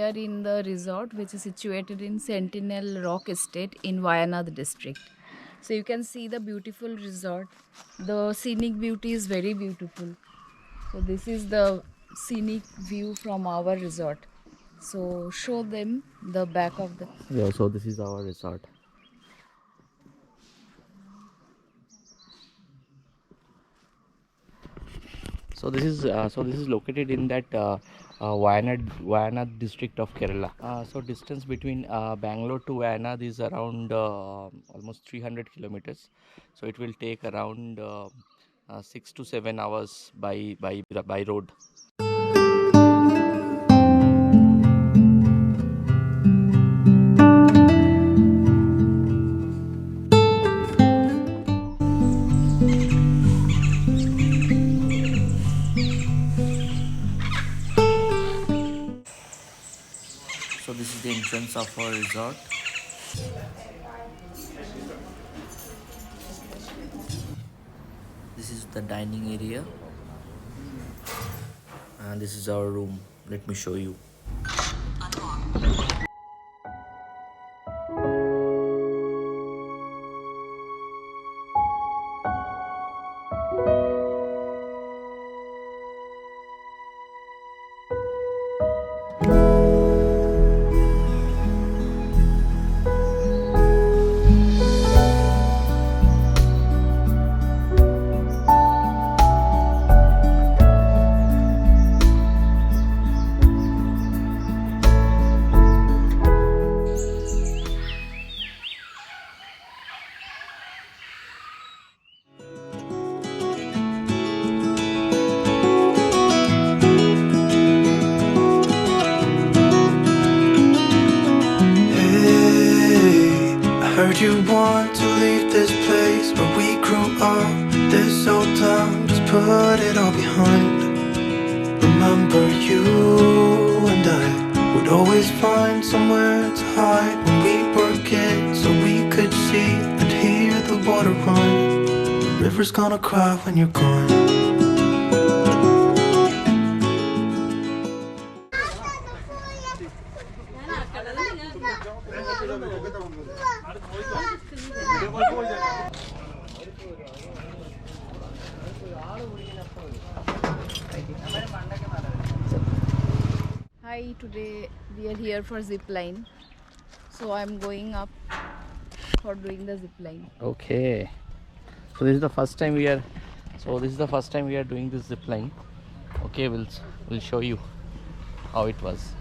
are in the resort which is situated in Sentinel Rock Estate in Wayanad district. So you can see the beautiful resort. The scenic beauty is very beautiful. So this is the scenic view from our resort. So show them the back of the. Yeah, so this is our resort. So this is located in that Wayanad district of Kerala. So distance between Bangalore to Wayanad is around almost 300 kilometers. So it will take around 6 to 7 hours by road. So this is the entrance of our resort. This is the dining area, and this is our room. Let me show you. Heard you want to leave this place where we grew up. This old town, just put it all behind. Remember you and I would always find somewhere to hide when we were kids, so we could see and hear the water run. The river's gonna cry when you're gone. Hi, today we are here for zip line. So I'm going up for doing the zip line. Okay. So this is the first time we are. So this is the first time we are doing this zip line. Okay, we'll show you how it was.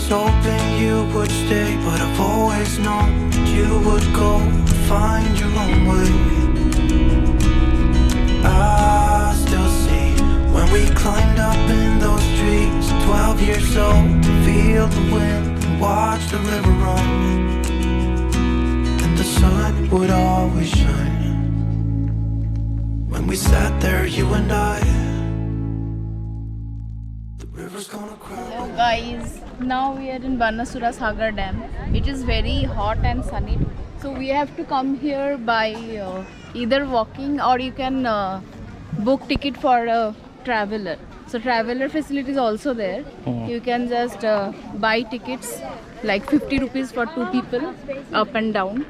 Hoping you would stay, but I've always known you would go find your own way. I still see when we climbed up in those trees, 12 years old, to feel the wind and watch the river run, and the sun would always shine. When we sat there, you and I, the river's gonna cry. Hello guys, now we are in Banasura SagarDam. It is very hot and sunny today. So we have to come here by either walking, or you can book ticket for a traveler. So traveler facility is also there. You can just buy tickets like 50 rupees for 2 people up and down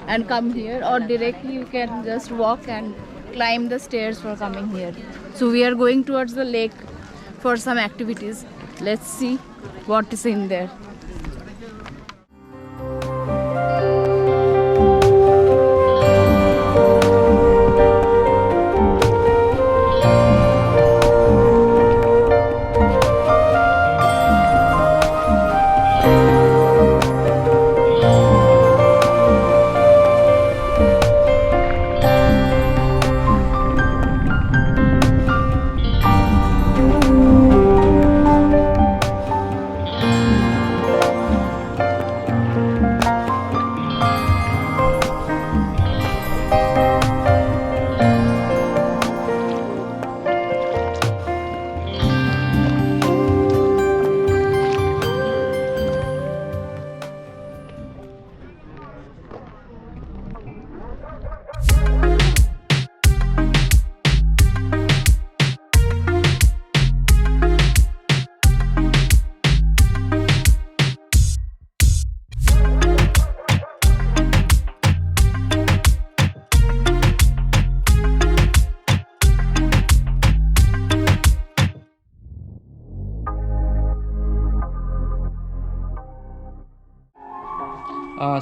and come here, or directly you can just walk and climb the stairs for coming here. So we are going towards the lake for some activities. Let's see what is in there.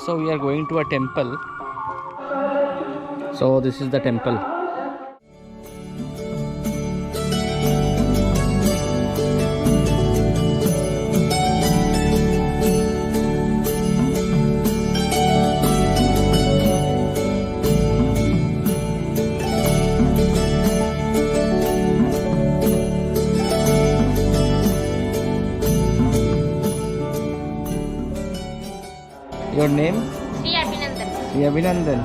So we are going to a temple. So this is the temple. Your name? Sri Abhinandan. Sri Abhinandan.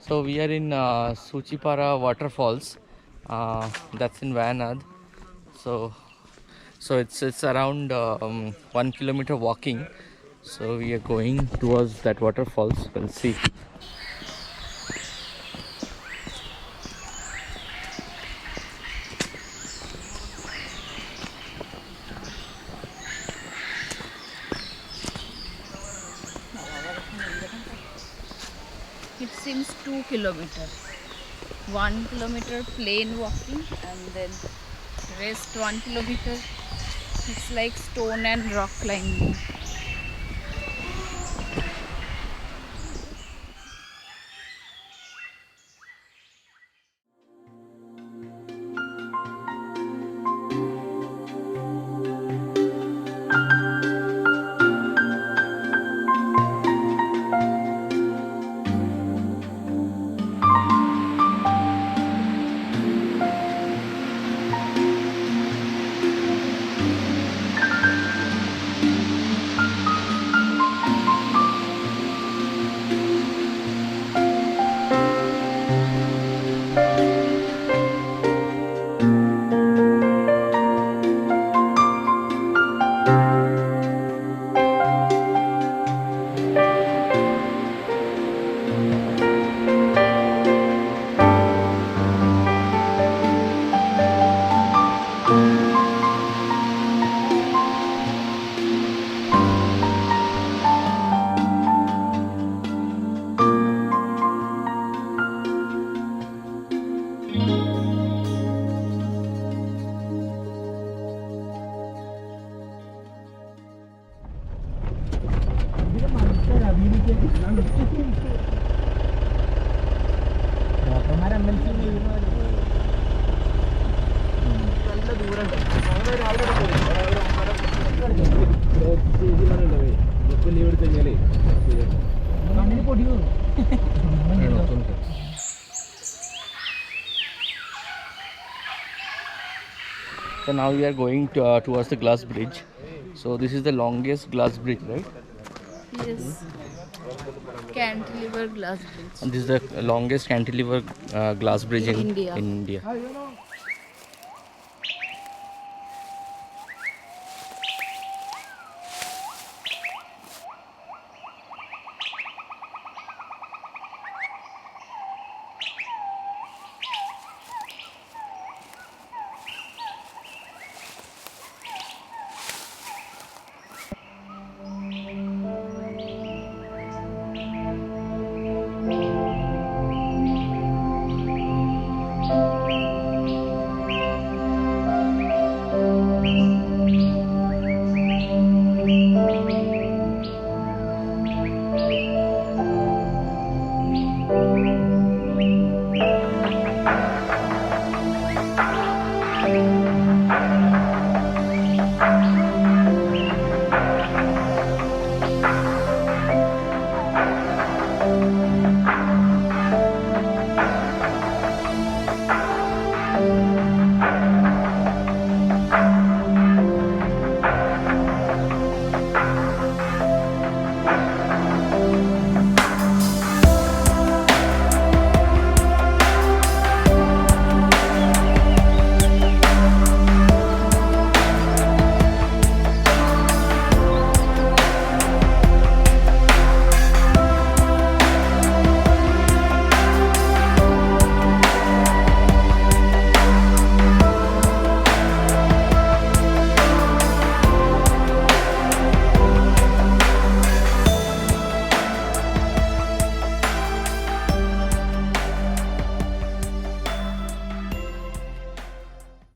So we are in Suchipara Waterfalls. That's in Wayanad. So it's around 1 kilometer walking. So we are going towards that waterfalls. We'll see. It seems 2 kilometers. 1 kilometer plain walking, and then rest 1 kilometer. It's like stone and rock climbing. So now we are going towards the glass bridge. So this is the longest glass bridge, right? Yes. Cantilever glass bridge And this is the longest cantilever glass bridge in in India. India.